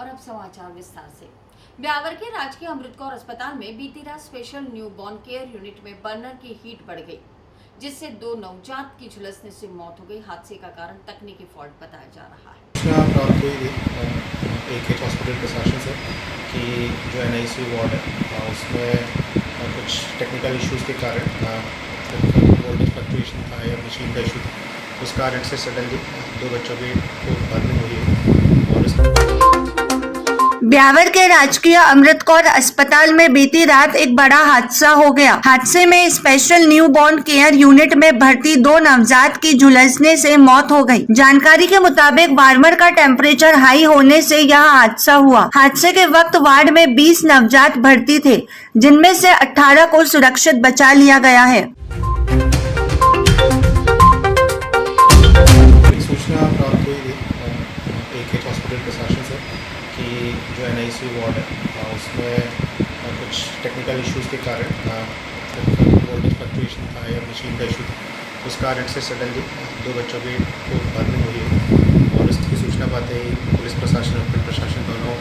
और अब समाचार विस्तार से। ब्यावर के राजकीय अमृत कौर अस्पताल में बीती रात special new born care unit में बर्नर की हीट बढ़ गई, जिससे 2 नवजात की झुलसने से मौत हो गई। हादसे का कारण तकनीकी फॉल्ट बताया जा रहा है। प्राप्त हुई थी एक हॉस्पिटल प्रशासन से कि जो NICU वार्ड है उसमें कुछ टेक्निकल इश्यूज़ के कारण वोल्टेज फ्लक्चुएशन था या मशीन का इशू था, उस कारण से सडनली 2 बच्चों को बर्निंग हुई है। और ब्यावर के राजकीय अमृत कौर अस्पताल में बीती रात एक बड़ा हादसा हो गया। हादसे में special new born care unit में भर्ती 2 नवजात की झुलसने से मौत हो गई। जानकारी के मुताबिक वार्मर का टेम्परेचर हाई होने से यह हादसा हुआ। हादसे के वक्त वार्ड में 20 नवजात भर्ती थे, जिनमें से 18 को सुरक्षित बचा लिया गया है। सूचना प्राप्त हुई थी एक हॉस्पिटल प्रशासन से कि जो NICU वार्ड है उसमें कुछ टेक्निकल इश्यूज़ के कारण वोल्टेज फ्लक्चुएशन था या मशीन का इशू था, उस कारण से सडनली 2 बच्चों को बर्निंग हुई है। और इसकी सूचना पाते ही पुलिस प्रशासन और फिर प्रशासन दोनों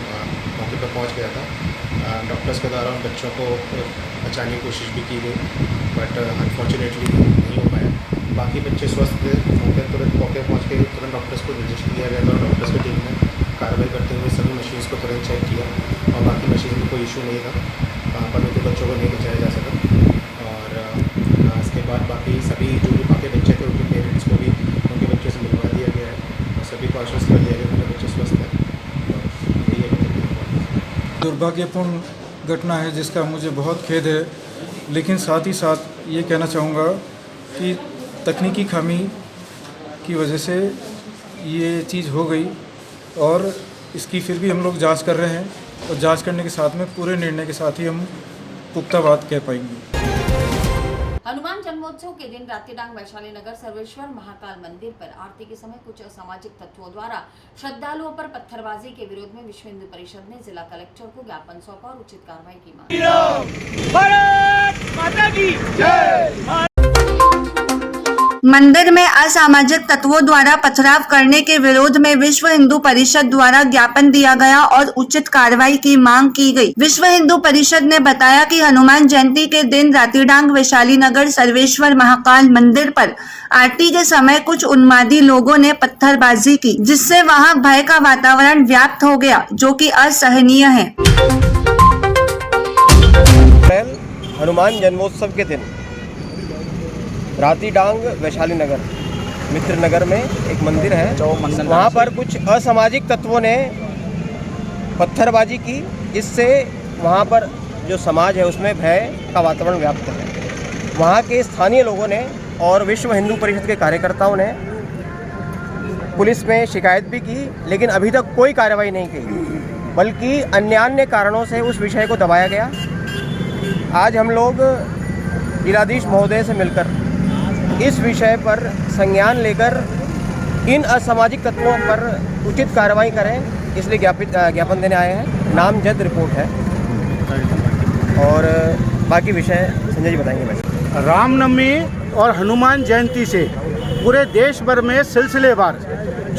मौके पर पहुंच गया था। डॉक्टर्स के द्वारा उन बच्चों को बचाने की कोशिश भी की गई, बट अनफॉर्चुनेटली नहीं हो पाया। बाकी बच्चे स्वस्थ थे। तुरंत मौके पहुँच के तुरंत डॉक्टर्स को निर्देश दिया गया था और डॉक्टर्स की टीम ने कार्रवाई करते हुए सभी मशीन्स को तुरंत चेक किया और बाकी मशीन में कोई इशू नहीं था, पर उनके बच्चों को नहीं बचाया जा सका। और इसके बाद बाकी सभी जो भी बाकी बच्चे थे उनके पेरेंट्स को भी उनके बच्चों से मिलवा दिया गया है और सभी को आश्वस्त कर दिया गया कि उनके बच्चे स्वस्थ हैं। दुर्भाग्यपूर्ण घटना है जिसका मुझे बहुत खेद है, लेकिन साथ ही साथ ये कहना चाहूँगा कि तकनीकी खामी की वजह से ये चीज़ हो गई और इसकी फिर भी हम लोग जांच कर रहे हैं और जांच करने के साथ में पूरे निर्णय के साथ ही हम पुख्ता बात कह पाएंगे। हनुमान जन्मोत्सव के दिन रातीडांग वैशाली नगर सर्वेश्वर महाकाल मंदिर पर आरती के समय कुछ असामाजिक तत्वों द्वारा श्रद्धालुओं पर पत्थरबाजी के विरोध में विश्व हिंदू परिषद ने जिला कलेक्टर को ज्ञापन सौंपा और उचित कार्रवाई की मांग। मंदिर में असामाजिक तत्वों द्वारा पथराव करने के विरोध में विश्व हिंदू परिषद द्वारा ज्ञापन दिया गया और उचित कार्रवाई की मांग की गई। विश्व हिंदू परिषद ने बताया कि हनुमान जयंती के दिन रातीडांग वैशाली नगर सर्वेश्वर महाकाल मंदिर पर आरती के समय कुछ उन्मादी लोगों ने पत्थरबाजी की, जिससे वहां भय का वातावरण व्याप्त हो गया, जो कि असहनीय है। हनुमान जन्मोत्सव के दिन रातीडांग वैशाली नगर मित्र नगर में एक मंदिर है, वहाँ पर कुछ असामाजिक तत्वों ने पत्थरबाजी की, जिससे वहाँ पर जो समाज है उसमें भय का वातावरण व्याप्त है। वहाँ के स्थानीय लोगों ने और विश्व हिंदू परिषद के कार्यकर्ताओं ने पुलिस में शिकायत भी की, लेकिन अभी तक कोई कार्रवाई नहीं की, बल्कि अन्य कारणों से उस विषय को दबाया गया। आज हम लोग जिलाधीश महोदय से मिलकर इस विषय पर संज्ञान लेकर इन असामाजिक तत्वों पर उचित कार्रवाई करें, इसलिए ज्ञापन देने आए हैं। नामजद रिपोर्ट है और बाकी विषय संजय जी बताएंगे। भाई, रामनवमी और हनुमान जयंती से पूरे देश भर में सिलसिलेवार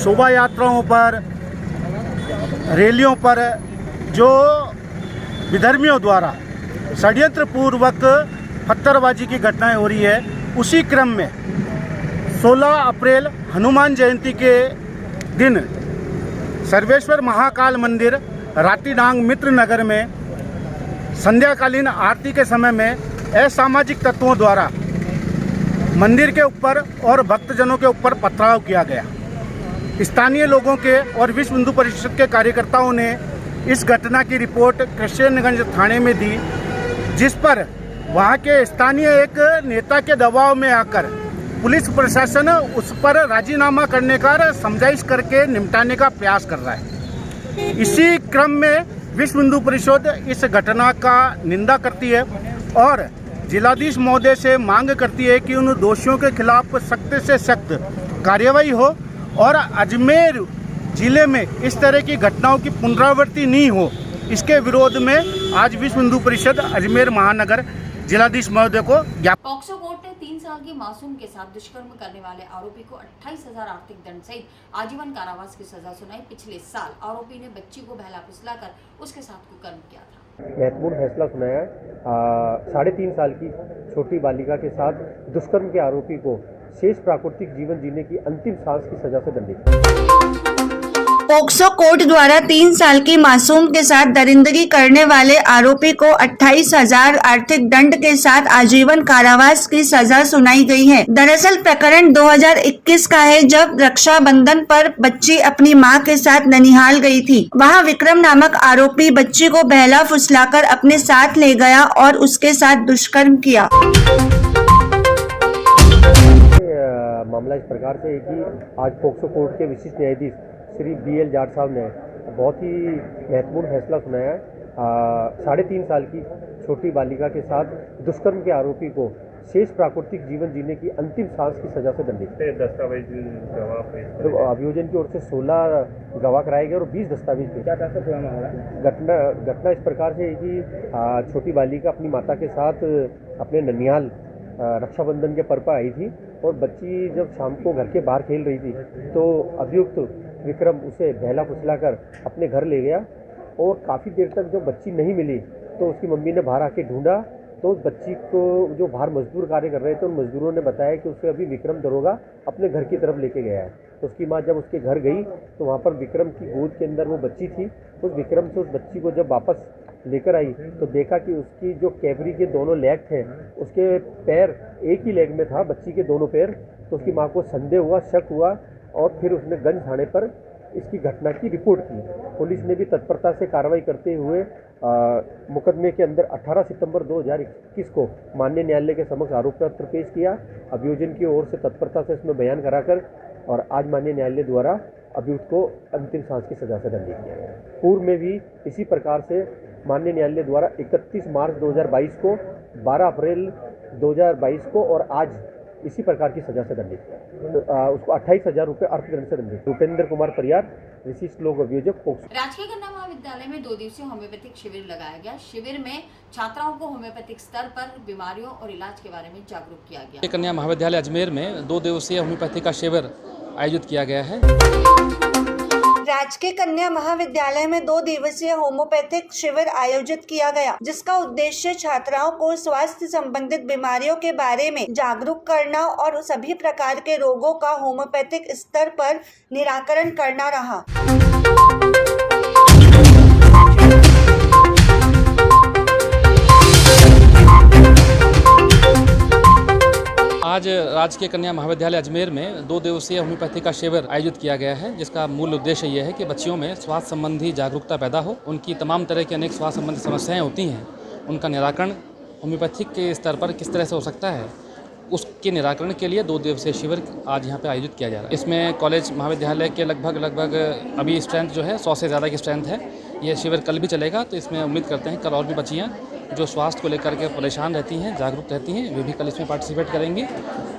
शोभा यात्राओं पर, रैलियों पर जो विधर्मियों द्वारा षड्यंत्र पूर्वक पत्थरबाजी की घटनाएं हो रही है, उसी क्रम में 16 अप्रैल हनुमान जयंती के दिन सर्वेश्वर महाकाल मंदिर रातीडांग मित्र नगर में संध्याकालीन आरती के समय में असामाजिक तत्वों द्वारा मंदिर के ऊपर और भक्तजनों के ऊपर पथराव किया गया। स्थानीय लोगों के और विश्व हिंदू परिषद के कार्यकर्ताओं ने इस घटना की रिपोर्ट कृष्णगंज थाने में दी, जिस पर वहाँ के स्थानीय एक नेता के दबाव में आकर पुलिस प्रशासन उस पर राजीनामा करने का समझाइश करके निपटाने का प्रयास कर रहा है। इसी क्रम में विश्व हिंदू परिषद इस घटना का निंदा करती है और जिलाधीश महोदय से मांग करती है कि उन दोषियों के खिलाफ सख्त से सख्त कार्रवाई हो और अजमेर जिले में इस तरह की घटनाओं की पुनरावृत्ति नहीं हो। इसके विरोध में आज विश्व हिंदू परिषद अजमेर महानगर जिलाधीश महोदय को ज्ञापन। पॉक्सो कोर्ट ने 3 साल की मासूम के साथ दुष्कर्म करने वाले आरोपी को 28,000 आर्थिक दंड सहित आजीवन कारावास की सजा सुनाई। पिछले साल आरोपी ने बच्ची को बहला फुसलाकर उसके साथ कुकर्म किया था। महत्वपूर्ण फैसला सुनाया है। 3.5 साल की छोटी बालिका के साथ दुष्कर्म के आरोपी को शेष प्राकृतिक जीवन जीने की अंतिम सांस की सजा से दंडित। पोक्सो कोर्ट द्वारा 3 साल की मासूम के साथ दरिंदगी करने वाले आरोपी को 28,000 आर्थिक दंड के साथ आजीवन कारावास की सजा सुनाई गई है। दरअसल प्रकरण 2021 का है, जब रक्षाबंधन पर बच्ची अपनी मां के साथ ननिहाल गई थी। वहां विक्रम नामक आरोपी बच्ची को बहला फुसलाकर अपने साथ ले गया और उसके साथ दुष्कर्म किया। मामला इस प्रकार से है कि आज पोक्सो कोर्ट के विशिष्ट न्यायाधीश श्री BL जाट साहब ने बहुत ही महत्वपूर्ण फैसला सुनाया है। 3.5 साल की छोटी बालिका के साथ दुष्कर्म के आरोपी को शेष प्राकृतिक जीवन जीने की अंतिम सांस की सजा से दंडित। दस्तावेज गवाह तो अभियोजन की ओर से 16 गवाह कराए गए और 20 दस्तावेज थे। क्या हुआ मामला? घटना इस प्रकार से है कि छोटी बालिका अपनी माता के साथ अपने ननिहाल रक्षाबंधन के पर्व पर आई थी और बच्ची जब शाम को घर के बाहर खेल रही थी तो अभियुक्त विक्रम उसे बहला फुसलाकर अपने घर ले गया और काफ़ी देर तक जब बच्ची नहीं मिली तो उसकी मम्मी ने बाहर आके ढूंढा तो उस बच्ची को जो बाहर मजदूर कार्य कर रहे थे उन मजदूरों ने बताया कि उसे अभी विक्रम दरोगा अपने घर की तरफ लेके गया है। तो उसकी माँ जब उसके घर गई तो वहाँ पर विक्रम की गोद के अंदर वो बच्ची थी। उस विक्रम से उस बच्ची को जब वापस लेकर आई तो देखा कि उसकी जो कैबरी के दोनों लेग थे उसके पैर एक ही लेग में था, बच्ची के दोनों पैर। तो उसकी माँ को संदेह हुआ, शक हुआ और फिर उसने गंज थाने पर इसकी घटना की रिपोर्ट की। पुलिस ने भी तत्परता से कार्रवाई करते हुए मुकदमे के अंदर 18 सितंबर 2021 को माननीय न्यायालय के समक्ष आरोप पत्र पेश किया। अभियोजन की ओर से तत्परता से इसमें बयान कराकर और आज माननीय न्यायालय द्वारा अभियुक्त को अंतिम सांस की सजा से दंडित किया गया। पूर्व में भी इसी प्रकार से माननीय न्यायालय द्वारा 31 मार्च 2022 को, 12 अप्रैल 2022 को और आज इसी प्रकार की सजा से दंडित किया। उसको 28,000 रुपये अर्थदंड से दंडित। रूपेंद्र कुमार परियार, विशिष्ट लोक अभियोजक, पोक्सो। राजकीय कन्या महाविद्यालय में 2 दिवसीय होम्योपैथिक शिविर लगाया गया। शिविर में छात्राओं को होम्योपैथिक स्तर पर बीमारियों और इलाज के बारे में जागरूक किया गया। कन्या महाविद्यालय अजमेर में 2 दिवसीय होम्योपैथी का शिविर आयोजित किया गया है। राजकीय कन्या महाविद्यालय में 2 दिवसीय होम्योपैथिक शिविर आयोजित किया गया, जिसका उद्देश्य छात्राओं को स्वास्थ्य संबंधित बीमारियों के बारे में जागरूक करना और सभी प्रकार के रोगों का होम्योपैथिक स्तर पर निराकरण करना रहा। आज राजकीय कन्या महाविद्यालय अजमेर में 2 दिवसीय होम्योपैथी का शिविर आयोजित किया गया है, जिसका मूल उद्देश्य ये है कि बच्चियों में स्वास्थ्य संबंधी जागरूकता पैदा हो। उनकी तमाम तरह की अनेक स्वास्थ्य संबंधी समस्याएं होती हैं, उनका निराकरण होम्योपैथिक के स्तर पर किस तरह से हो सकता है, उसके निराकरण के लिए 2 दिवसीय शिविर आज यहाँ पे आयोजित किया जा रहा है। इसमें कॉलेज महाविद्यालय के लगभग अभी स्ट्रेंथ जो है 100 से ज़्यादा की स्ट्रेंथ है। ये शिविर कल भी चलेगा, तो इसमें उम्मीद करते हैं कल और भी बच्चियाँ जो स्वास्थ्य को लेकर के परेशान रहती हैं, जागरूक रहती हैं, वे भी कल इसमें पार्टिसिपेट करेंगी।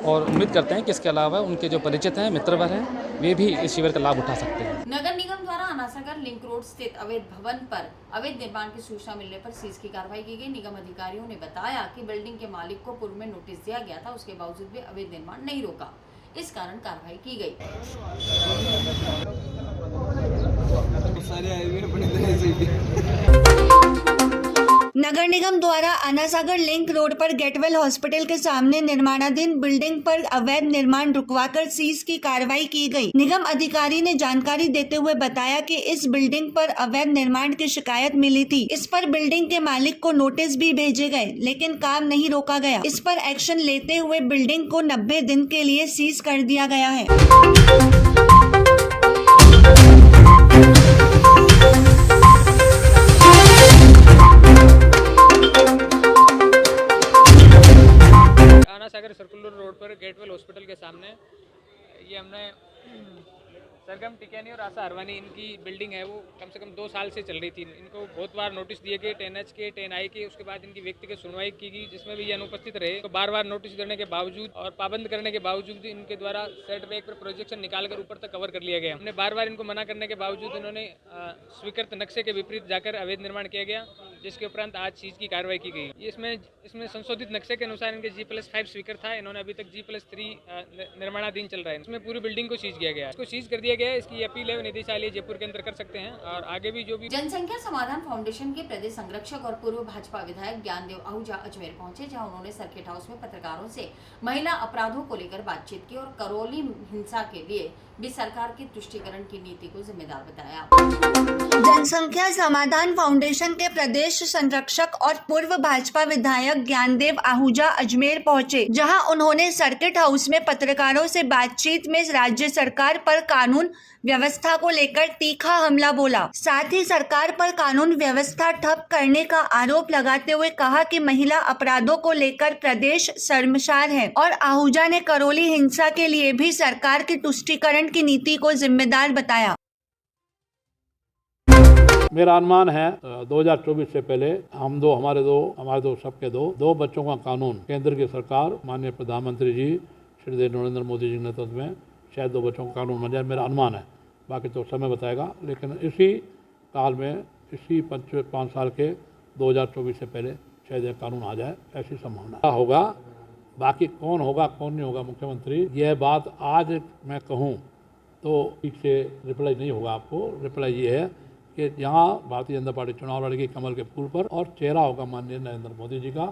और उम्मीद करते हैं कि इसके अलावा उनके जो परिचित हैं, मित्रवर हैं, वे भी इस शिविर का लाभ उठा सकते हैं। नगर निगम द्वारा अनासागर लिंक रोड स्थित अवैध भवन पर अवैध निर्माण की सूचना मिलने पर सीज की कार्रवाई की गई। निगम अधिकारियों ने बताया कि बिल्डिंग के मालिक को पूर्व में नोटिस दिया गया था, उसके बावजूद भी अवैध निर्माण नहीं रोका, इस कारण कार्रवाई की गई। नगर निगम द्वारा आनासागर लिंक रोड पर गेटवेल हॉस्पिटल के सामने निर्माणाधीन बिल्डिंग पर अवैध निर्माण रुकवाकर सीज की कार्रवाई की गई। निगम अधिकारी ने जानकारी देते हुए बताया कि इस बिल्डिंग पर अवैध निर्माण की शिकायत मिली थी। इस पर बिल्डिंग के मालिक को नोटिस भी भेजे गए, लेकिन काम नहीं रोका गया। इस पर एक्शन लेते हुए बिल्डिंग को 90 दिन के लिए सीज कर दिया गया है। सागर सर्कुलर रोड पर गेटवेल हॉस्पिटल के सामने ये हमने सरगम टिकैनी और आशा करवानी, इनकी बिल्डिंग है वो कम से कम 2 साल से चल रही थी। इनको बहुत बार नोटिस दिए गए 10H के 10I के, उसके बाद इनकी व्यक्तिगत सुनवाई की गई जिसमें भी ये अनुपस्थित रहे। तो बार बार नोटिस देने के बावजूद और पाबंद करने के बावजूद इनके द्वारा सेट बैक पर प्रोजेक्शन निकालकर ऊपर तक कवर कर लिया गया। हमने बार बार इनको मना करने के बावजूद इन्होंने स्वीकृत नक्शे के विपरीत जाकर अवैध निर्माण किया गया, जिसके उपरांत आज चीज की कार्रवाई की गई। इसमें संशोधित नक्शे के अनुसार इनके G+5 स्वीकृत था, इन्होंने अभी तक G+3 निर्माणाधीन चल रहा है। इसमें पूरी बिल्डिंग को सीज किया गया है। इसको सीज कर दिया गया है। इसकी अपील है निदेशालय जयपुर के अंदर कर सकते हैं और आगे भी जो भी। जनसंख्या समाधान फाउंडेशन के प्रदेश संरक्षक और पूर्व भाजपा विधायक ज्ञानदेव आहूजा अजमेर पहुंचे, जहां उन्होंने सर्किट हाउस में पत्रकारों से महिला अपराधों को लेकर बातचीत की और करौली हिंसा के लिए भी सरकार की तुष्टीकरण की नीति को जिम्मेदार बताया। जनसंख्या समाधान फाउंडेशन के प्रदेश संरक्षक और पूर्व भाजपा विधायक ज्ञानदेव आहूजा अजमेर पहुंचे, जहां उन्होंने सर्किट हाउस में पत्रकारों से बातचीत में राज्य सरकार पर कानून व्यवस्था को लेकर तीखा हमला बोला। साथ ही सरकार पर कानून व्यवस्था ठप करने का आरोप लगाते हुए कहा कि महिला अपराधों को लेकर प्रदेश शर्मसार है और आहूजा ने करौली हिंसा के लिए भी सरकार की तुष्टीकरण की नीति को जिम्मेदार बताया। मेरा अनुमान है 2024 से पहले हमारे दो सबके दो बच्चों का कानून केंद्र की सरकार माननीय प्रधानमंत्री जी श्री नरेंद्र मोदी जी के नेतृत्व में शायद 2 बच्चों का कानून बन जाए, मेरा अनुमान है। बाकी तो समय बताएगा, लेकिन इसी काल में इसी 5 साल के 2024 से पहले शायद एक कानून आ जाए, ऐसी संभावना होगा। बाकी कौन होगा कौन नहीं होगा मुख्यमंत्री, यह बात आज मैं कहूँ तो ठीक से रिप्लाई नहीं होगा आपको। रिप्लाई ये है कि यहाँ भारतीय जनता पार्टी चुनाव लड़ेगी कमल के फूल पर और चेहरा होगा माननीय नरेंद्र मोदी जी का।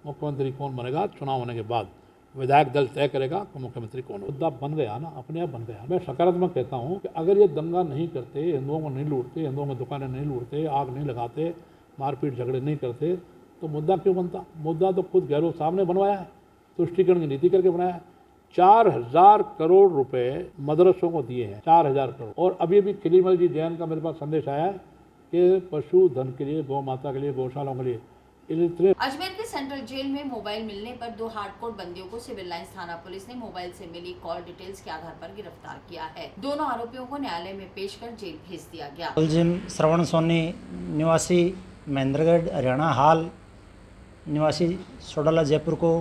मुख्यमंत्री कौन बनेगा चुनाव होने के बाद विधायक दल तय करेगा कि मुख्यमंत्री कौन। मुद्दा बन गया ना, अपने आप बन गया। मैं सकारात्मक कहता हूँ कि अगर ये दंगा नहीं करते, हिंदुओं को नहीं लूटते, हिंदुओं की दुकानें नहीं लूटते, आग नहीं लगाते, मारपीट झगड़े नहीं करते, तो मुद्दा क्यों बनता। मुद्दा तो खुद गहलोत साहब ने बनवाया है, तुष्टीकरण की नीति करके बनाया है। 4000 करोड़ रुपए मदरसों को दिए हैं, 4000 करोड़। और अभी खिलीमल जी जैन का मेरे पास संदेश आया है कि पशु धन के लिए, गौ माता के लिए, गौशालाओं के लिए अजमेर के सेंट्रल जेल में मोबाइल मिलने पर 2 हार्डकोर बंदियों को सिविल लाइंस थाना पुलिस ने मोबाइल से मिली कॉल डिटेल्स के आधार पर गिरफ्तार किया है। दोनों आरोपियों को न्यायालय में पेश कर जेल भेज दिया गया। मुलजिम श्रवण सोनी निवासी महेंद्रगढ़ हरियाणा, हाल निवासी सोडाला जयपुर को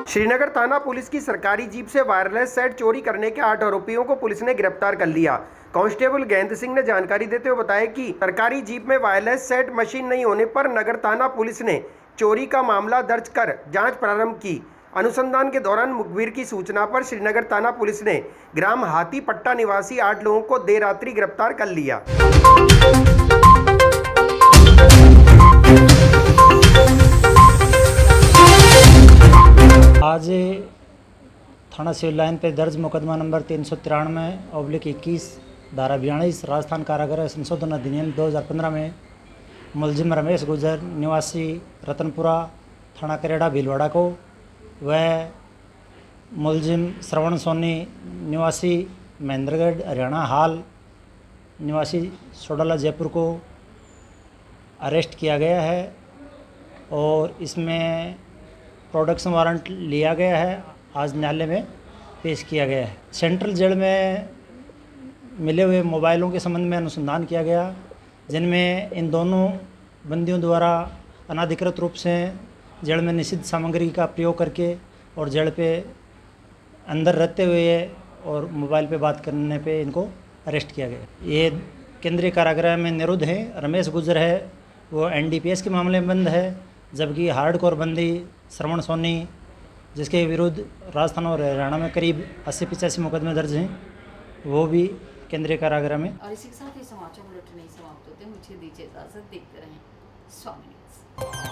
श्रीनगर थाना पुलिस की सरकारी जीप से वायरलेस सेट चोरी करने के 8 आरोपियों को पुलिस ने गिरफ्तार कर लिया। कांस्टेबल गेंद सिंह ने जानकारी देते हुए बताया कि सरकारी जीप में वायरलेस सेट मशीन नहीं होने पर नगर थाना पुलिस ने चोरी का मामला दर्ज कर जांच प्रारंभ की। अनुसंधान के दौरान मुखबिर की सूचना पर श्रीनगर थाना पुलिस ने ग्राम हाथी पट्टा निवासी 8 लोगों को देर रात्रि गिरफ्तार कर लिया। आज थाना सिविल लाइन पे दर्ज मुकदमा नंबर 393/21 धारा 42 राजस्थान कारागार संशोधन अधिनियम 2015 में मुलजिम रमेश गुजर निवासी रतनपुरा थाना करेड़ा भीलवाड़ा को व मुलजिम श्रवण सोनी निवासी महेंद्रगढ़ हरियाणा, हाल निवासी सोडाला जयपुर को अरेस्ट किया गया है और इसमें प्रोडक्शन वारंट लिया गया है, आज न्यायालय में पेश किया गया है। सेंट्रल जेल में मिले हुए मोबाइलों के संबंध में अनुसंधान किया गया, जिनमें इन दोनों बंदियों द्वारा अनाधिकृत रूप से जेल में निषिद्ध सामग्री का प्रयोग करके और जेल पे अंदर रहते हुए और मोबाइल पे बात करने पे इनको अरेस्ट किया गया। ये केंद्रीय कारागृह में निरुद्ध है। रमेश गुजर है वो NDPS के मामले में बंद है, जबकि हार्डकोर बंदी श्रवण सोनी जिसके विरुद्ध राजस्थान और हरियाणा में करीब 80-85 मुकदमे दर्ज हैं, वो भी केंद्रीय कारागृह में। और इसी के साथ ये समाचार बुलेटिन नहीं समाप्त होते। मुझे दीजिए इजाजत, देखते रहें स्वामी न्यूज़।